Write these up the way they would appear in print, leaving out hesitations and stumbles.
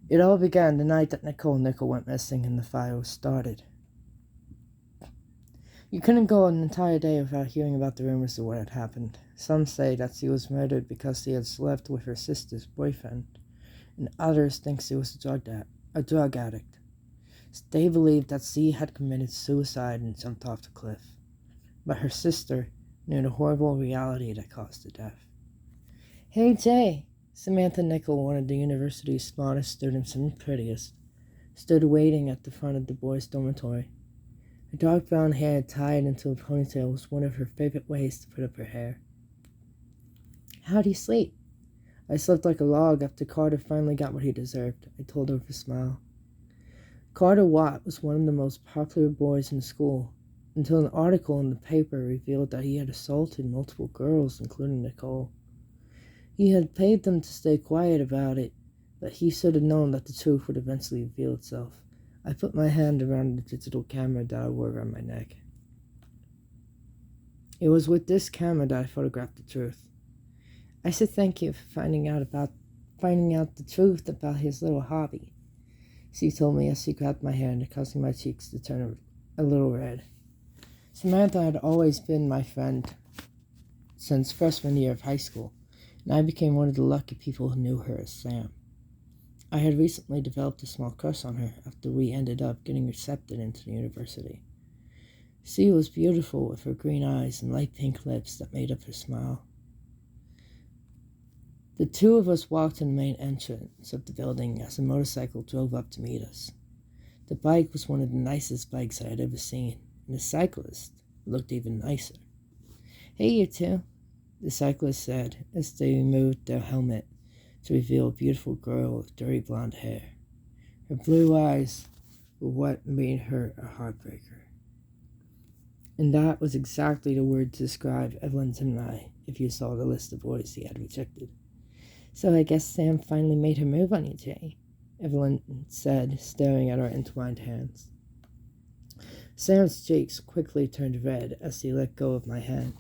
It all began the night that Nicole Nickel went missing and the fire was started. You couldn't go an entire day without hearing about the rumors of what had happened. Some say that she was murdered because she had slept with her sister's boyfriend, and others think she was a drug addict. They believed that she had committed suicide and jumped off the cliff, but her sister knew the horrible reality that caused the death. Hey Jay, Samantha Nickel, one of the university's smartest students and prettiest, stood waiting at the front of the boys' dormitory. Her dark brown hair tied into a ponytail was one of her favorite ways to put up her hair. How'd you sleep? I slept like a log after Carter finally got what he deserved, I told her with a smile. Carter Watt was one of the most popular boys in school, until an article in the paper revealed that he had assaulted multiple girls, including Nicole. He had paid them to stay quiet about it, but he should have known that the truth would eventually reveal itself. I put my hand around the digital camera that I wore around my neck. It was with this camera that I photographed the truth. I said thank you for finding out the truth about his little hobby, she told me as she grabbed my hand, causing my cheeks to turn a little red. Samantha had always been my friend since freshman year of high school, and I became one of the lucky people who knew her as Sam. I had recently developed a small crush on her after we ended up getting accepted into the university. She was beautiful with her green eyes and light pink lips that made up her smile. The two of us walked to the main entrance of the building as a motorcycle drove up to meet us. The bike was one of the nicest bikes I had ever seen, and the cyclist looked even nicer. Hey, you two, the cyclist said as they removed their helmet to reveal a beautiful girl with dirty blonde hair. Her blue eyes were what made her a heartbreaker. And that was exactly the word to describe Evelyn and I if you saw the list of boys he had rejected. So I guess Sam finally made her move on you, Jay, Evelyn said, staring at our entwined hands. Sam's cheeks quickly turned red as he let go of my hand.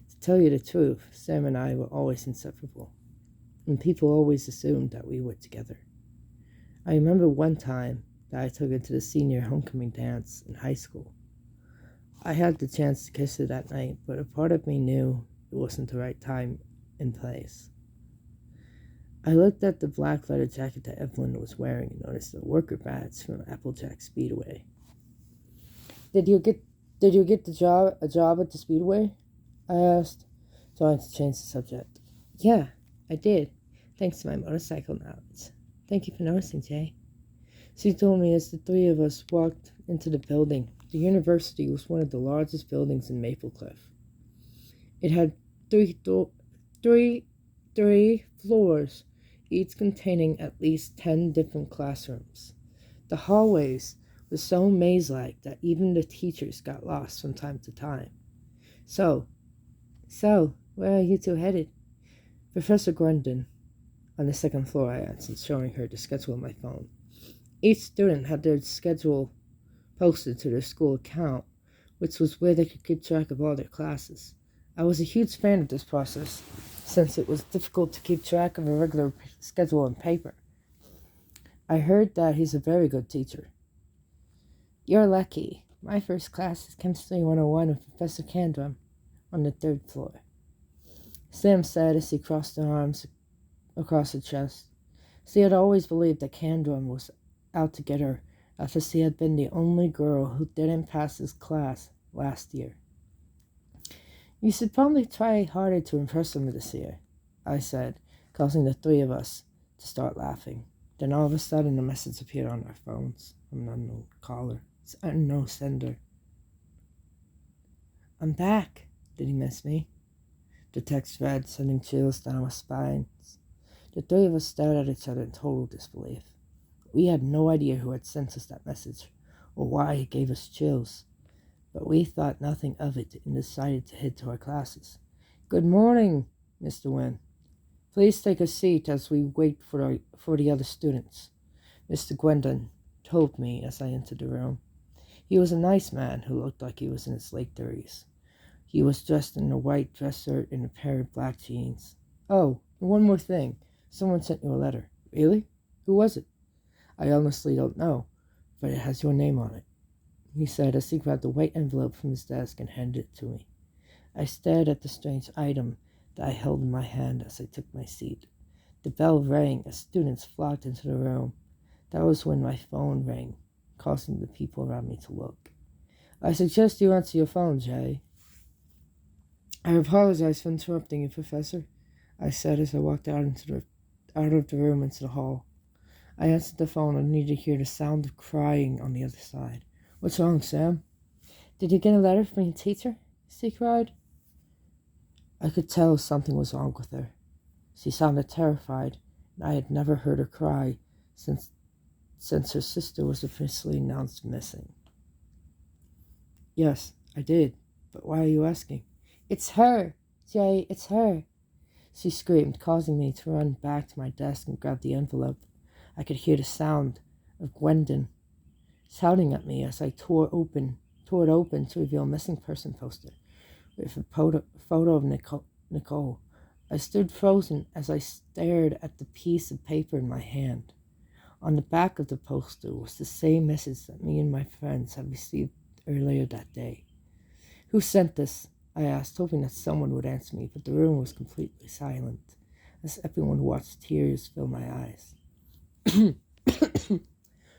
To tell you the truth, Sam and I were always inseparable, and people always assumed that we were together. I remember one time that I took her to the senior homecoming dance in high school. I had the chance to kiss her that night, but a part of me knew it wasn't the right time and place. I looked at the black leather jacket that Evelyn was wearing and noticed the worker badge from Applejack Speedway. Did you get a job at the Speedway? I asked, trying to change the subject. Yeah, I did, thanks to my motorcycle knowledge. Thank you for noticing, Jay. She told me as the three of us walked into the building. The university was one of the largest buildings in Maple Cliff. It had three floors, each containing at least 10 different classrooms. The hallways were so maze-like that even the teachers got lost from time to time. So, where are you two headed? Professor Grundon, on the second floor, I answered, showing her the schedule on my phone. Each student had their schedule posted to their school account, which was where they could keep track of all their classes. I was a huge fan of this process, since it was difficult to keep track of a regular schedule on paper. I heard that he's a very good teacher. You're lucky. My first class is Chemistry 101 with Professor Candrum on the third floor, Sam said as he crossed her arms across her chest. She had always believed that Candrum was out to get her after she had been the only girl who didn't pass his class last year. You should probably try harder to impress him this year, I said, causing the three of us to start laughing. Then all of a sudden a message appeared on our phones from an unknown caller. It's unknown sender. I'm back. Did he miss me? The text read, sending chills down our spines. The three of us stared at each other in total disbelief. We had no idea who had sent us that message, or why it gave us chills, but we thought nothing of it and decided to head to our classes. Good morning, Mr. Wynn. Please take a seat as we wait for the other students, Mr. Gwendon told me as I entered the room. He was a nice man who looked like he was in his late 30s. He was dressed in a white dress shirt and a pair of black jeans. Oh, and one more thing. Someone sent you a letter. Really? Who was it? I honestly don't know, but it has your name on it," he said as he grabbed a white envelope from his desk and handed it to me. I stared at the strange item that I held in my hand as I took my seat. The bell rang as students flocked into the room. That was when my phone rang, causing the people around me to look. "I suggest you answer your phone, Jay." "I apologize for interrupting you, Professor," I said as I walked out of the room into the hall. I answered the phone and needed to hear the sound of crying on the other side. "What's wrong, Sam?" "Did you get a letter from your teacher?" she cried. I could tell something was wrong with her. She sounded terrified, and I had never heard her cry since her sister was officially announced missing. "Yes, I did. But why are you asking?" "It's her, Jay, it's her," she screamed, causing me to run back to my desk and grab the envelope. I could hear the sound of Gwendon shouting at me as I tore it open to reveal a missing person poster with a photo of Nicole. I stood frozen as I stared at the piece of paper in my hand. On the back of the poster was the same message that me and my friends had received earlier that day. "Who sent this?" I asked, hoping that someone would answer me, but the room was completely silent as everyone watched tears fill my eyes.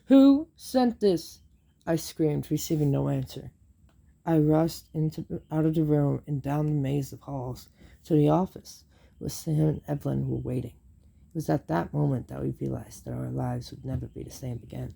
"Who sent this?" I screamed, receiving no answer. I rushed out of the room and down the maze of halls to the office where Sam and Evelyn were waiting. It was at that moment that we realized that our lives would never be the same again.